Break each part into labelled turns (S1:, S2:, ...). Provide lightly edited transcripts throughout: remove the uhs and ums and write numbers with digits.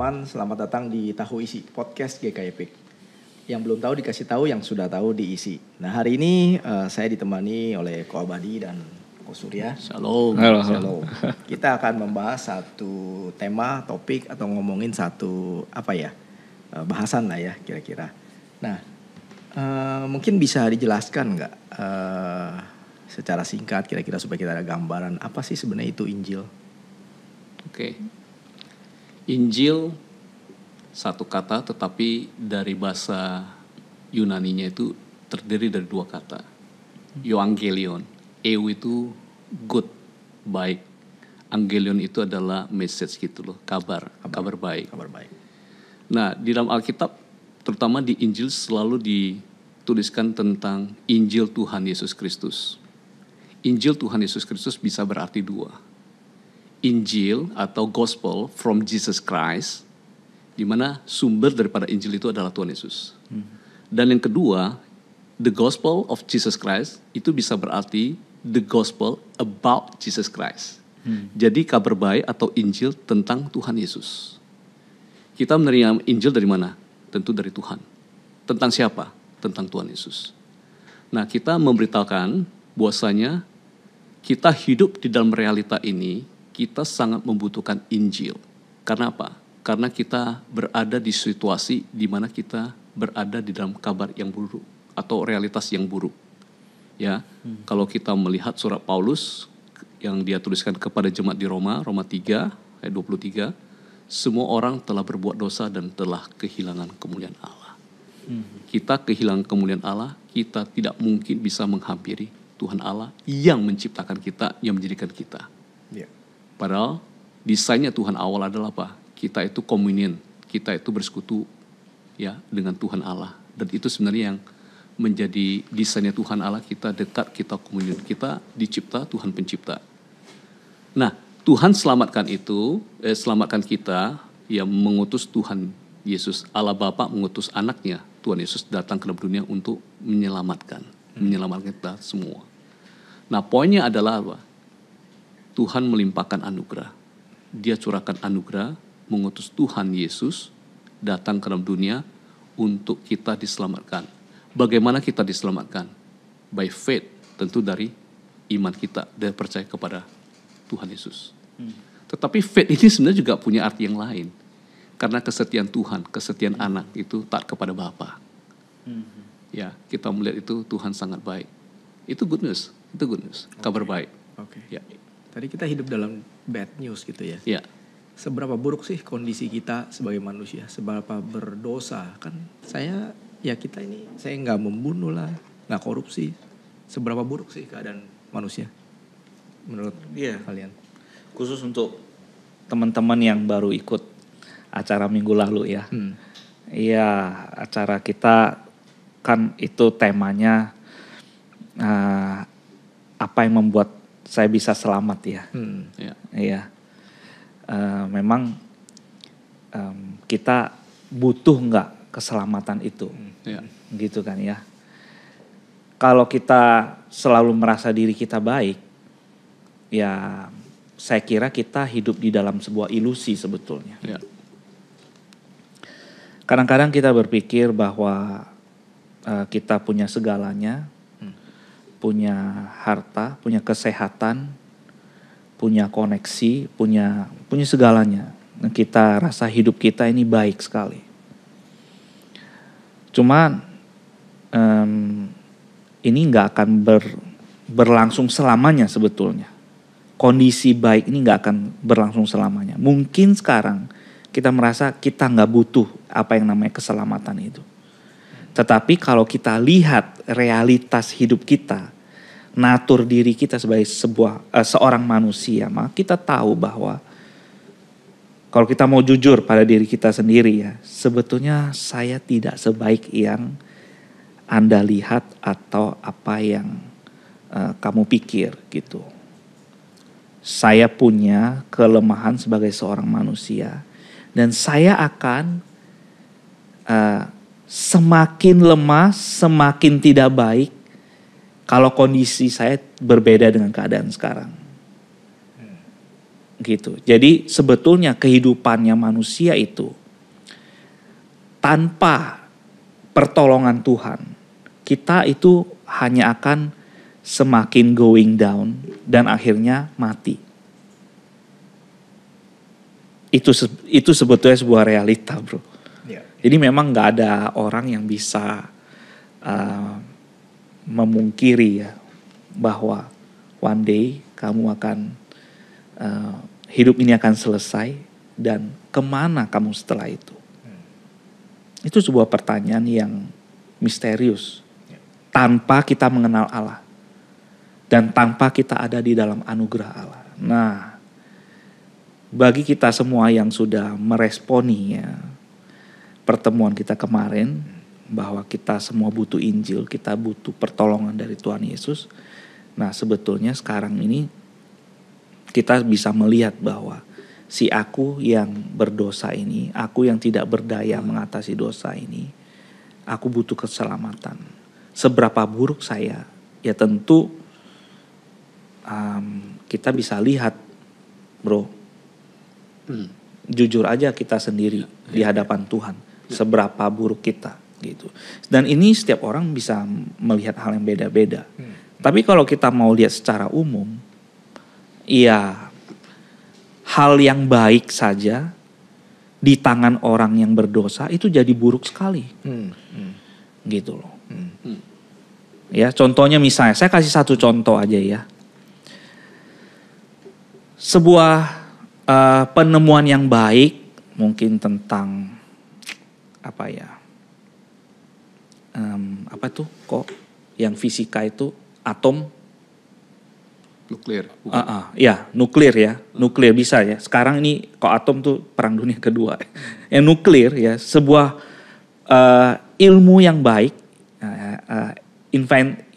S1: teman-teman, selamat datang di Tahu Isi, podcast GK Epic. Yang belum tahu dikasih tahu, yang sudah tahu diisi. Nah, hari ini saya ditemani oleh Ko Abadi dan Ko Surya.
S2: Shalom.
S1: Shalom. Kita akan membahas satu tema, topik atau ngomongin satu bahasan lah ya kira-kira. Nah, mungkin bisa dijelaskan nggak secara singkat kira-kira supaya kita ada gambaran apa sih sebenarnya itu Injil?
S2: Oke. Injil satu kata tetapi dari bahasa Yunaninya itu terdiri dari dua kata. Euangelion. Eu itu good, baik. Angelion itu adalah message gitu loh, kabar baik.
S1: Kabar baik.
S2: Nah, di dalam Alkitab terutama di Injil selalu dituliskan tentang Injil Tuhan Yesus Kristus. Injil Tuhan Yesus Kristus bisa berarti dua. Injil atau Gospel from Jesus Christ, di mana sumber daripada Injil itu adalah Tuhan Yesus. Dan yang kedua, the Gospel of Jesus Christ itu bisa berarti the Gospel about Jesus Christ. Jadi kabar baik atau Injil tentang Tuhan Yesus. Kita menerima Injil dari mana? Tentu dari Tuhan. Tentang siapa? Tentang Tuhan Yesus. Nah, kita memberitakan bahwasanya kita hidup di dalam realita ini, kita sangat membutuhkan Injil. Karena apa? Karena kita berada di situasi di mana kita berada di dalam kabar yang buruk atau realitas yang buruk. Ya, kalau kita melihat surat Paulus yang dia tuliskan kepada jemaat di Roma 3 ayat 23, semua orang telah berbuat dosa dan telah kehilangan kemuliaan Allah. Kita kehilangan kemuliaan Allah, kita tidak mungkin bisa menghampiri Tuhan Allah yang menciptakan kita, yang menjadikan kita.
S1: Yeah.
S2: Padahal desainnya Tuhan awal adalah apa? Kita itu komunion, kita itu bersekutu ya dengan Tuhan Allah. Dan itu sebenarnya yang menjadi desainnya Tuhan Allah, kita dekat, kita komunion, kita dicipta Tuhan pencipta. Nah, Tuhan selamatkan kita, yang mengutus Tuhan Yesus, Allah Bapa mengutus anaknya, Tuhan Yesus datang ke dalam dunia untuk menyelamatkan kita semua. Nah, poinnya adalah apa? Tuhan melimpahkan anugerah. Dia curahkan anugerah, mengutus Tuhan Yesus datang ke dalam dunia untuk kita diselamatkan. Bagaimana kita diselamatkan? By faith, tentu dari iman kita dan percaya kepada Tuhan Yesus. Tetapi faith ini sebenarnya juga punya arti yang lain. Karena kesetiaan Tuhan, kesetiaan anak itu taat kepada Bapa. Ya, kita melihat itu Tuhan sangat baik. Itu good news, kabar baik.
S1: Oke.
S2: Ya.
S1: Tadi kita hidup dalam bad news gitu ya.
S2: Ya.
S1: Seberapa buruk sih kondisi kita sebagai manusia? Seberapa berdosa? Kan saya nggak membunuh lah, nggak korupsi. Seberapa buruk sih keadaan manusia menurut kalian?
S3: Khusus untuk teman-teman yang baru ikut acara minggu lalu ya. Iya, acara kita kan itu temanya apa yang membuat saya bisa selamat ya. Iya. Memang kita butuh nggak keselamatan itu, gitu kan ya. Kalau kita selalu merasa diri kita baik, ya saya kira kita hidup di dalam sebuah ilusi sebetulnya.
S2: Ya.
S3: Kadang-kadang kita berpikir bahwa kita punya segalanya, punya harta, punya kesehatan, punya koneksi, punya segalanya. Dan kita rasa hidup kita ini baik sekali. Cuman ini nggak akan berlangsung selamanya sebetulnya. Kondisi baik ini nggak akan berlangsung selamanya. Mungkin sekarang kita merasa kita nggak butuh apa yang namanya keselamatan itu. Tetapi kalau kita lihat realitas hidup kita, natur diri kita sebagai seorang manusia, maka kita tahu bahwa kalau kita mau jujur pada diri kita sendiri ya, sebetulnya saya tidak sebaik yang Anda lihat atau apa yang kamu pikir gitu. Saya punya kelemahan sebagai seorang manusia dan saya akan semakin lemah, semakin tidak baik kalau kondisi saya berbeda dengan keadaan sekarang. Gitu. Jadi sebetulnya kehidupannya manusia itu tanpa pertolongan Tuhan, kita itu hanya akan semakin going down dan akhirnya mati. Itu sebetulnya sebuah realita, bro.
S1: Ya.
S3: Jadi memang nggak ada orang yang bisa memungkiri ya bahwa one day kamu akan hidup ini akan selesai dan kemana kamu setelah itu? Itu sebuah pertanyaan yang misterius. Tanpa kita mengenal Allah dan tanpa kita ada di dalam anugerah Allah. Nah, bagi kita semua yang sudah meresponi ya, pertemuan kita kemarin bahwa kita semua butuh Injil, kita butuh pertolongan dari Tuhan Yesus. Nah, sebetulnya sekarang ini kita bisa melihat bahwa si aku yang berdosa ini, aku yang tidak berdaya mengatasi dosa ini, aku butuh keselamatan. Seberapa buruk saya, ya tentu kita bisa lihat, bro. Jujur aja kita sendiri di hadapan Tuhan, seberapa buruk kita gitu. Dan ini setiap orang bisa melihat hal yang beda-beda. Tapi kalau kita mau lihat secara umum, ya hal yang baik saja di tangan orang yang berdosa itu jadi buruk sekali. Gitu loh. Ya, contohnya misalnya, saya kasih satu contoh aja ya. Sebuah penemuan yang baik mungkin tentang apa ya? Apa tuh kok yang fisika itu atom?
S2: Nuklir.
S3: Ya, nuklir ya. Nuklir bisa ya. Sekarang ini kok atom tuh perang dunia kedua. Yang nuklir ya, sebuah ilmu yang baik,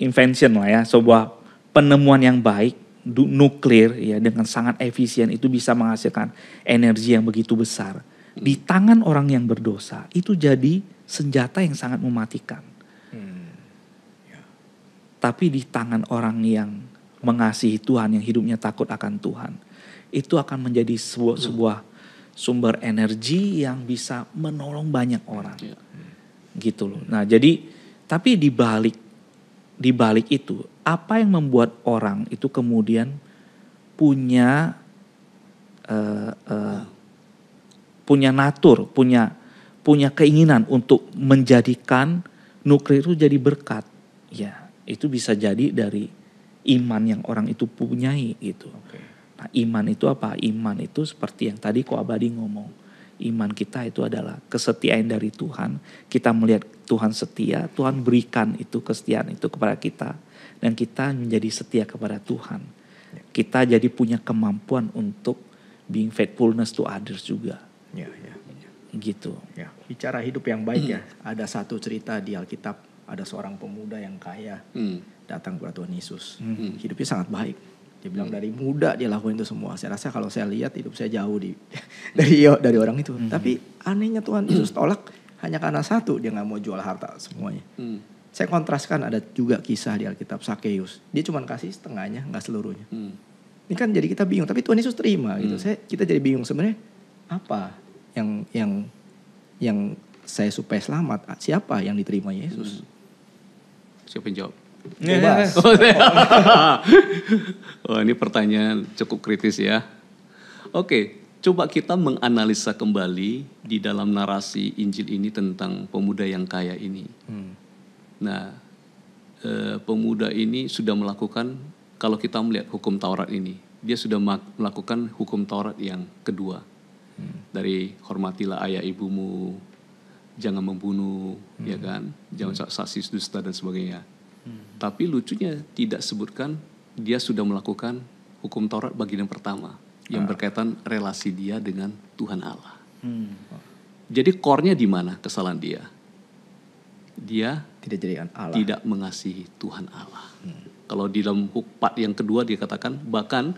S3: invention lah ya, sebuah penemuan yang baik, nuklir ya dengan sangat efisien itu bisa menghasilkan energi yang begitu besar. Di tangan orang yang berdosa itu jadi senjata yang sangat mematikan. Tapi di tangan orang yang mengasihi Tuhan, yang hidupnya takut akan Tuhan, itu akan menjadi sebuah sumber energi yang bisa menolong banyak orang. Gitu loh. Nah, jadi tapi di balik itu, apa yang membuat orang itu kemudian punya natur, punya keinginan untuk menjadikan nuklir itu jadi berkat. Ya, itu bisa jadi dari iman yang orang itu punyai gitu. Nah, iman itu apa? Iman itu seperti yang tadi Ko Abadi ngomong. Iman kita itu adalah kesetiaan dari Tuhan. Kita melihat Tuhan setia, Tuhan berikan itu kesetiaan itu kepada kita. Dan kita menjadi setia kepada Tuhan. Kita jadi punya kemampuan untuk being faithfulness to others juga.
S1: Ya.
S3: Gitu.
S1: Ya, bicara hidup yang baik ya. Ada satu cerita di Alkitab, ada seorang pemuda yang kaya datang kepada Tuhan Yesus. Hidupnya sangat baik. Dia bilang dari muda dia lakukan itu semua. Saya rasa kalau saya lihat hidup saya jauh dari orang itu. Tapi anehnya Tuhan Yesus tolak hanya karena satu, dia nggak mau jual harta semuanya. Saya kontraskan, ada juga kisah di Alkitab Sakeus. Dia cuma kasih setengahnya, nggak seluruhnya. Ini kan jadi kita bingung. Tapi Tuhan Yesus terima gitu. Kita jadi bingung sebenarnya apa yang saya supaya selamat. Siapa yang diterima Yesus?
S2: Siapa yang jawab?
S1: Bebas.
S2: Oh, ini pertanyaan cukup kritis ya. Oke, coba kita menganalisa kembali di dalam narasi Injil ini tentang pemuda yang kaya ini. Nah, pemuda ini sudah melakukan, kalau kita melihat hukum Taurat ini, dia sudah melakukan hukum Taurat yang kedua. Dari hormatilah ayah ibumu, jangan membunuh, ya kan, jangan saksi dusta dan sebagainya. Tapi lucunya tidak sebutkan dia sudah melakukan hukum Taurat bagian yang pertama yang berkaitan relasi dia dengan Tuhan Allah. Jadi core-nya di mana kesalahan dia? Dia tidak mengasihi Tuhan Allah. Kalau di dalam part yang kedua dia katakan bahkan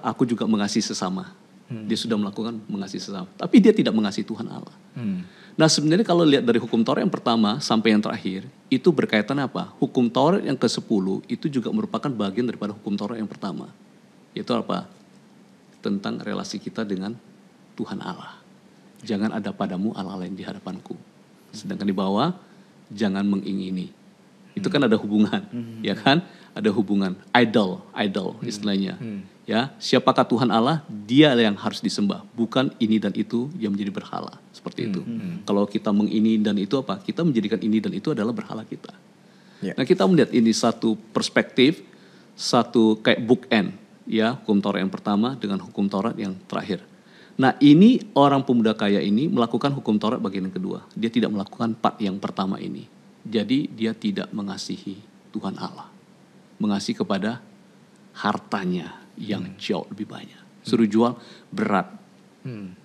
S2: aku juga mengasihi sesama. Dia sudah melakukan mengasihi sesama, tapi dia tidak mengasihi Tuhan Allah. Nah, sebenarnya kalau lihat dari hukum Taurat yang pertama sampai yang terakhir, itu berkaitan apa? Hukum Taurat yang ke-10 itu juga merupakan bagian daripada hukum Taurat yang pertama. Yaitu apa? tentang relasi kita dengan Tuhan Allah. Jangan ada padamu Allah lain di hadapanku. Sedangkan di bawah, jangan mengingini. Itu kan ada hubungan, ya kan? Ada hubungan, idol istilahnya. Ya, siapakah Tuhan Allah? Dia yang harus disembah, bukan ini dan itu yang menjadi berhala. Seperti itu. Kalau kita mengini dan itu apa? Kita menjadikan ini dan itu adalah berhala kita. Nah, kita melihat ini satu perspektif, satu kayak bookend, ya, hukum Taurat yang pertama dengan hukum Taurat yang terakhir. Nah, ini orang pemuda kaya ini melakukan hukum Taurat bagian yang kedua. Dia tidak melakukan part yang pertama ini. Jadi dia tidak mengasihi Tuhan Allah. Mengasihi kepada hartanya yang jauh lebih banyak. Suruh jual berat.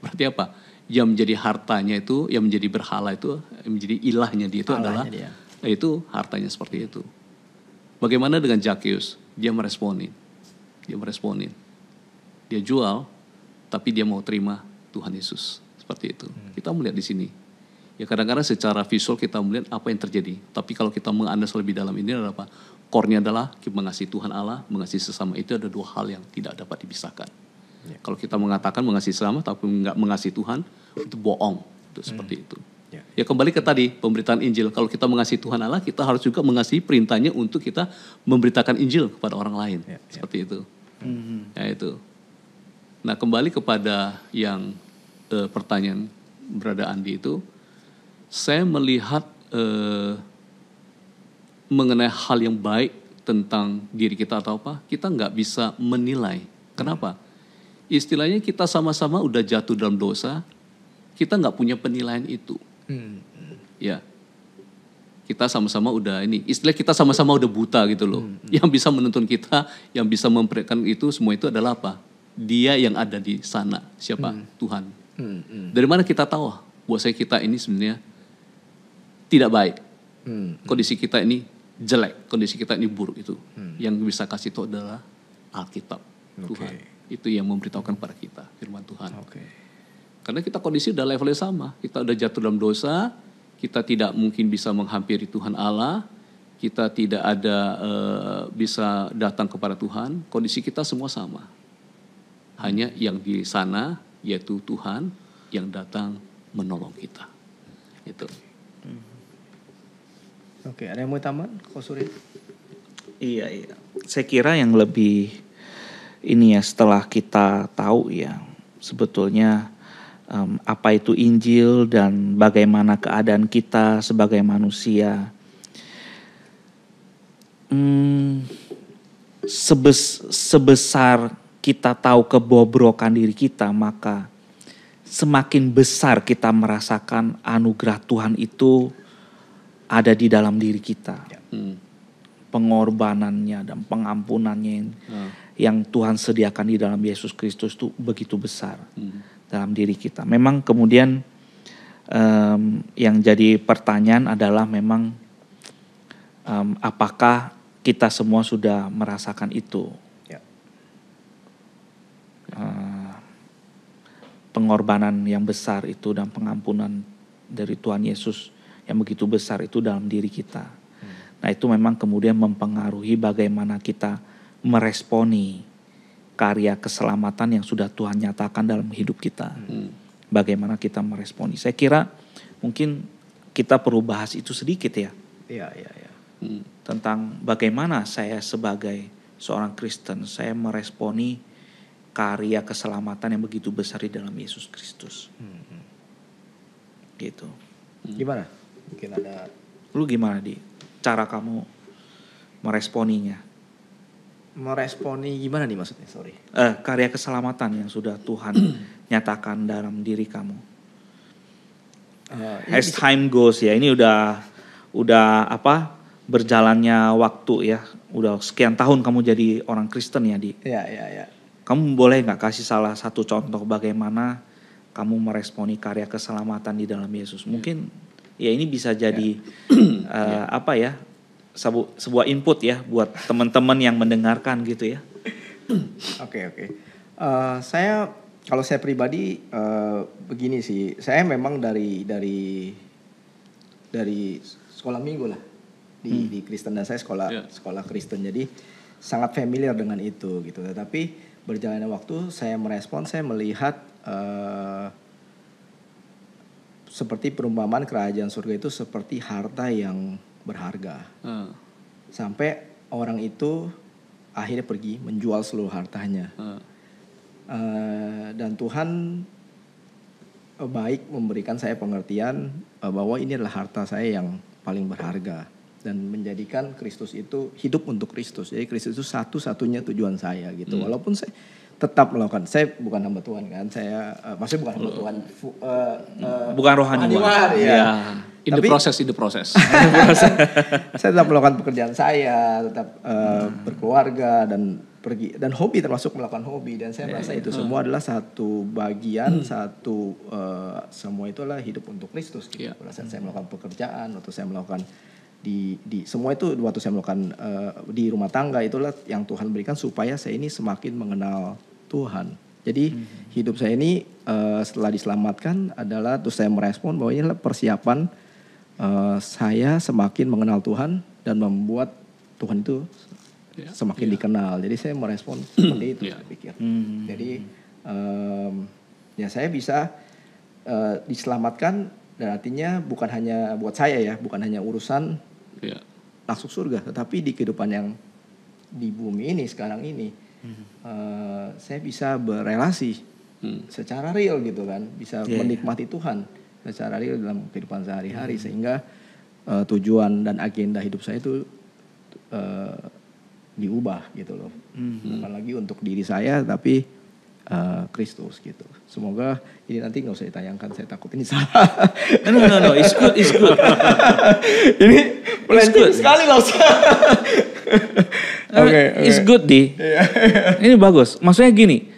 S2: Berarti apa? Yang menjadi hartanya itu, yang menjadi berhala itu, yang menjadi ilahnya dia itu adalah itu hartanya seperti itu. Bagaimana dengan Zakheus? Dia meresponin. Dia jual, tapi dia mau terima Tuhan Yesus. Seperti itu. Kita melihat di sini. Ya, kadang-kadang secara visual kita melihat apa yang terjadi. Tapi kalau kita menganalisis lebih dalam ini adalah apa? Core-nya adalah mengasihi Tuhan Allah, mengasihi sesama itu ada dua hal yang tidak dapat dipisahkan. Kalau kita mengatakan mengasihi sesama tapi enggak mengasihi Tuhan, itu bohong. Itu seperti itu. Ya, kembali ke tadi pemberitaan Injil. Kalau kita mengasihi Tuhan Allah, kita harus juga mengasihi perintahnya untuk kita memberitakan Injil kepada orang lain. Seperti itu. Ya, itu. Nah, kembali kepada yang pertanyaan Brother Andi itu, saya melihat mengenai hal yang baik tentang diri kita atau apa, kita nggak bisa menilai. Kenapa? Istilahnya kita sama-sama udah jatuh dalam dosa, kita nggak punya penilaian itu. Ya, kita sama-sama udah ini, istilah kita sama-sama udah buta gitu loh. Yang bisa menuntun kita, yang bisa memberikan itu semua itu adalah apa? Dia yang ada di sana. Siapa? Tuhan. Dari mana kita tahu bahwa kita ini sebenarnya tidak baik. Kondisi kita ini jelek, kondisi kita ini buruk itu. Yang bisa kasih tahu adalah Alkitab, Tuhan. Itu yang memberitahukan pada kita firman Tuhan. Karena kita kondisi udah levelnya sama. Kita udah jatuh dalam dosa, kita tidak mungkin bisa menghampiri Tuhan Allah, kita tidak ada bisa datang kepada Tuhan. Kondisi kita semua sama. Hanya yang di sana yaitu Tuhan yang datang menolong kita. Itu.
S1: Oke, ada yang mau tambah, Ko Suri?
S3: Iya. Saya kira yang lebih ini ya, setelah kita tahu ya sebetulnya apa itu Injil dan bagaimana keadaan kita sebagai manusia. Sebesar kita tahu kebobrokan diri kita, maka semakin besar kita merasakan anugerah Tuhan itu ada di dalam diri kita. Pengorbanannya dan pengampunannya yang Tuhan sediakan di dalam Yesus Kristus itu begitu besar dalam diri kita. Memang kemudian yang jadi pertanyaan adalah memang apakah kita semua sudah merasakan itu? Pengorbanan yang besar itu dan pengampunan dari Tuhan Yesus yang begitu besar itu dalam diri kita. Nah, itu memang kemudian mempengaruhi bagaimana kita meresponi karya keselamatan yang sudah Tuhan nyatakan dalam hidup kita. Bagaimana kita meresponi. Saya kira mungkin kita perlu bahas itu sedikit ya.
S1: Iya.
S3: Tentang bagaimana saya sebagai seorang Kristen, saya meresponi karya keselamatan yang begitu besar di dalam Yesus Kristus. Gitu.
S1: Gimana? Mungkin ada.
S3: Lu gimana cara kamu meresponinya?
S1: Meresponi gimana nih maksudnya? Sorry.
S3: Karya keselamatan yang sudah Tuhan nyatakan dalam diri kamu. As time goes ya, ini udah berjalannya waktu ya. Udah sekian tahun kamu jadi orang Kristen ya, Di.
S1: Iya.
S3: Kamu boleh nggak kasih salah satu contoh bagaimana kamu meresponi karya keselamatan di dalam Yesus? Mungkin ya ini bisa jadi sebuah input ya buat teman-teman yang mendengarkan gitu ya.
S1: Oke. Kalau saya pribadi begini sih, saya memang dari sekolah minggu lah di Kristen, dan saya sekolah Kristen, jadi sangat familiar dengan itu gitu. Tetapi berjalannya waktu saya merespon, saya melihat seperti perumpamaan kerajaan surga itu seperti harta yang berharga. Sampai orang itu akhirnya pergi menjual seluruh hartanya. Dan Tuhan baik memberikan saya pengertian bahwa ini adalah harta saya yang paling berharga. Dan menjadikan Kristus itu hidup untuk Kristus. Jadi Kristus itu satu-satunya tujuan saya gitu. Walaupun saya tetap melakukan, saya bukan hamba Tuhan kan. Saya maksudnya bukan hamba Tuhan.
S3: Bukan rohani.
S1: Ya.
S2: In the process.
S1: Saya tetap melakukan pekerjaan saya, tetap berkeluarga dan pergi, dan hobi, termasuk melakukan hobi. Dan saya merasa itu semua adalah satu bagian, semua itu adalah hidup untuk Kristus gitu. Pada saat saya melakukan pekerjaan, waktu saya melakukan di semua itu, waktu saya melakukan di rumah tangga, itulah yang Tuhan berikan supaya saya ini semakin mengenal Tuhan. Jadi hidup saya ini setelah diselamatkan adalah, terus saya merespon bahwa ini adalah persiapan saya semakin mengenal Tuhan dan membuat Tuhan itu semakin dikenal. Jadi saya merespon seperti itu, saya pikir. Jadi ya saya bisa diselamatkan, dan artinya bukan hanya buat saya ya, bukan hanya urusan masuk surga, tetapi di kehidupan yang di bumi ini sekarang ini saya bisa berelasi secara real gitu kan, bisa menikmati Tuhan secara real dalam kehidupan sehari-hari, sehingga tujuan dan agenda hidup saya itu diubah gitu loh. Bukan lagi untuk diri saya, tapi Kristus gitu. Semoga ini nanti nggak usah ditayangkan, saya takut ini salah.
S3: No, it's good.
S1: Ini pelajaran sekali loh.
S3: It's good Di. Ini bagus. Maksudnya gini,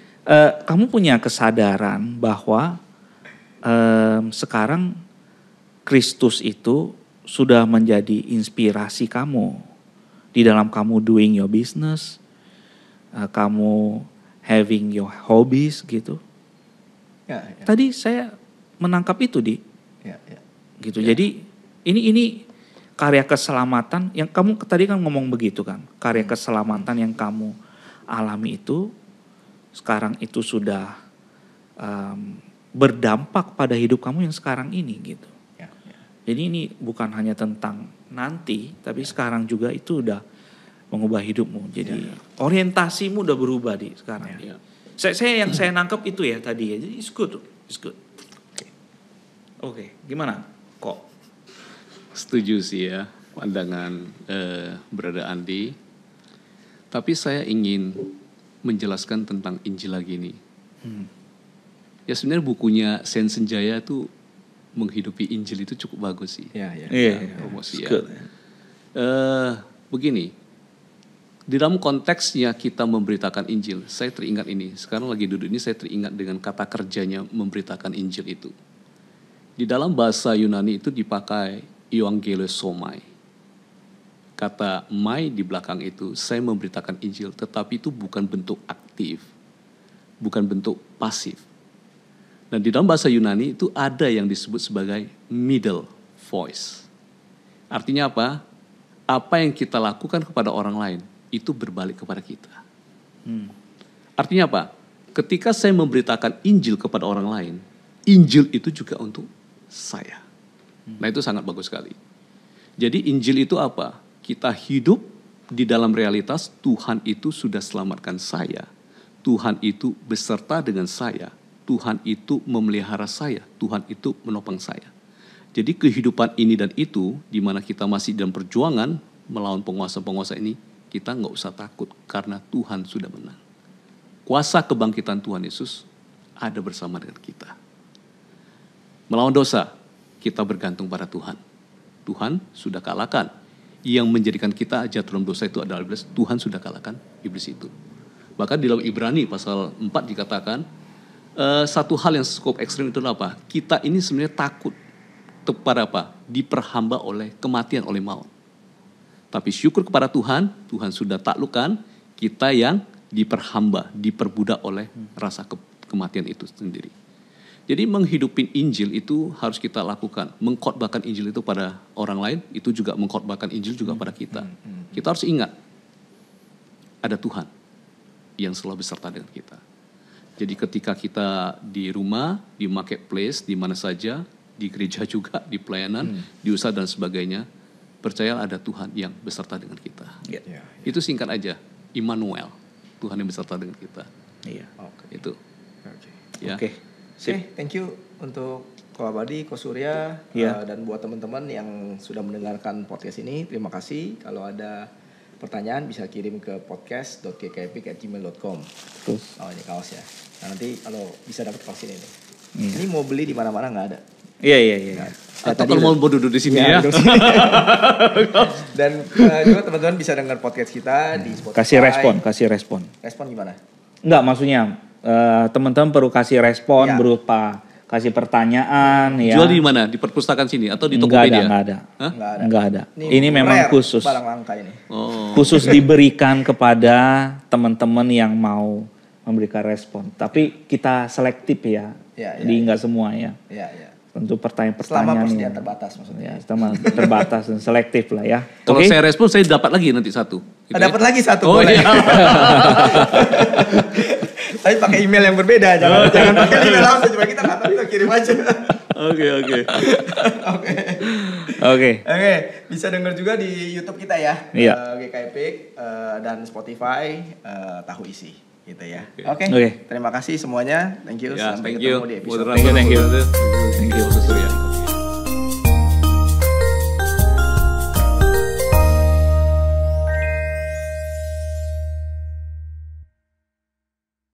S3: kamu punya kesadaran bahwa sekarang Kristus itu sudah menjadi inspirasi kamu di dalam kamu doing your business, kamu having your hobbies gitu. Ya. Tadi saya menangkap itu Di. Gitu. Jadi ini karya keselamatan yang kamu tadi kan ngomong begitu kan. Karya keselamatan yang kamu alami itu sekarang itu sudah berdampak pada hidup kamu yang sekarang ini gitu. Jadi ini bukan hanya tentang nanti, tapi sekarang juga itu udah mengubah hidupmu. Jadi orientasimu udah berubah Di sekarang. Yang saya nangkep itu ya tadi ya. Jadi it's good. Oke, gimana? Kok?
S2: Setuju sih ya pandangan Brother Andi. Tapi saya ingin menjelaskan tentang Injil lagi nih. Ya sebenarnya bukunya Sen Senjaya tuh menghidupi Injil itu cukup bagus sih. Promosi ya. Begini, di dalam konteksnya kita memberitakan Injil, saya teringat ini. Sekarang lagi duduk ini saya teringat dengan kata kerjanya memberitakan Injil itu. Di dalam bahasa Yunani itu dipakai euangelosomai. Kata mai di belakang itu, saya memberitakan Injil, tetapi itu bukan bentuk aktif, bukan bentuk pasif. Dan di dalam bahasa Yunani itu ada yang disebut sebagai middle voice. Artinya apa? Apa yang kita lakukan kepada orang lain itu berbalik kepada kita. Artinya apa? Ketika saya memberitakan Injil kepada orang lain, Injil itu juga untuk saya. Nah itu sangat bagus sekali. Jadi Injil itu apa? Kita hidup di dalam realitas Tuhan itu sudah selamatkan saya. Tuhan itu beserta dengan saya. Tuhan itu memelihara saya. Tuhan itu menopang saya. Jadi kehidupan ini dan itu, di mana kita masih dalam perjuangan melawan penguasa-penguasa ini, kita nggak usah takut karena Tuhan sudah menang. Kuasa kebangkitan Tuhan Yesus ada bersama dengan kita. Melawan dosa, kita bergantung pada Tuhan. Tuhan sudah kalahkan. Yang menjadikan kita jatuh dalam dosa itu adalah iblis. Tuhan sudah kalahkan iblis itu. Bahkan di dalam Ibrani pasal 4 dikatakan, satu hal yang cukup ekstrim itu adalah apa? Kita ini sebenarnya takut kepada apa? Diperhamba oleh kematian, oleh maut. Tapi syukur kepada Tuhan, Tuhan sudah taklukkan kita yang diperhamba, diperbudak oleh rasa kematian itu sendiri. Jadi menghidupin Injil itu harus kita lakukan. Mengkhotbahkan Injil itu pada orang lain, itu juga mengkhotbahkan Injil juga pada kita. Kita harus ingat, ada Tuhan. yang selalu beserta dengan kita. Jadi ketika kita di rumah, di marketplace, di mana saja, di gereja juga, di pelayanan, di usaha dan sebagainya, percayalah ada Tuhan yang beserta dengan kita.
S3: Ya.
S2: Itu singkat aja, Immanuel, Tuhan yang beserta dengan kita.
S3: Iya.
S2: Itu.
S1: Oke.
S2: Ya.
S3: Oke.
S1: Oke, thank you untuk Ko Abadi, Ko Surya,
S3: Iya.
S1: dan buat teman-teman yang sudah mendengarkan podcast ini, terima kasih. Kalau ada pertanyaan bisa kirim ke podcast.kkepik@gmail.com.
S3: Terus.
S1: Oh, ini kaos ya. Nah, nanti kalau bisa dapat kaos ini nih.
S3: Iya.
S1: Ini mau beli di mana-mana nggak ada.
S3: Iya.
S2: Atau kalau mau duduk di sini ya.
S1: duduk sini. Dan juga teman-teman bisa dengar podcast kita di Spotify.
S3: Kasih respon.
S1: Respon gimana?
S3: Enggak, maksudnya teman-teman perlu kasih respon
S1: Ya.
S3: berupa kasih pertanyaan ya.
S2: Jual di mana? Di perpustakaan sini atau di
S3: Enggak
S2: Tokopedia?
S3: ada.
S2: Hah?
S3: Enggak ada. Ini memang
S1: rare,
S3: khusus.
S1: barang langka ini.
S2: Oh.
S3: Khusus diberikan kepada teman-teman yang mau memberikan respon. Tapi kita selektif ya.
S1: Ya,
S3: Jadi enggak semua ya.
S1: Iya, iya.
S3: Tentu
S1: Selama
S3: pertanyaan-pertanyaan
S1: persediaan
S3: ini.
S1: terbatas maksudnya.
S3: Ya, selama terbatas dan selektif lah ya.
S2: Kalau
S3: Oke?
S2: saya respon, saya dapat lagi nanti satu. Gitu ya?
S1: Dapat lagi satu
S2: Oh,
S1: boleh.
S2: iya.
S1: Tapi pakai email yang berbeda, jangan pakai email langsung, cuma kita nggak tahu, kita kirim aja.
S2: Oke.
S1: Oke, bisa denger juga di YouTube kita ya,
S3: Iya.
S1: GKEPIK dan Spotify Tahu Isi, gitu ya.
S3: Oke.
S1: Terima kasih semuanya, thank you,
S2: Ya,
S1: sampai
S2: thank you.
S1: ketemu di episode
S3: Thank you.
S2: Thank you.
S3: Thank you.
S2: Surya.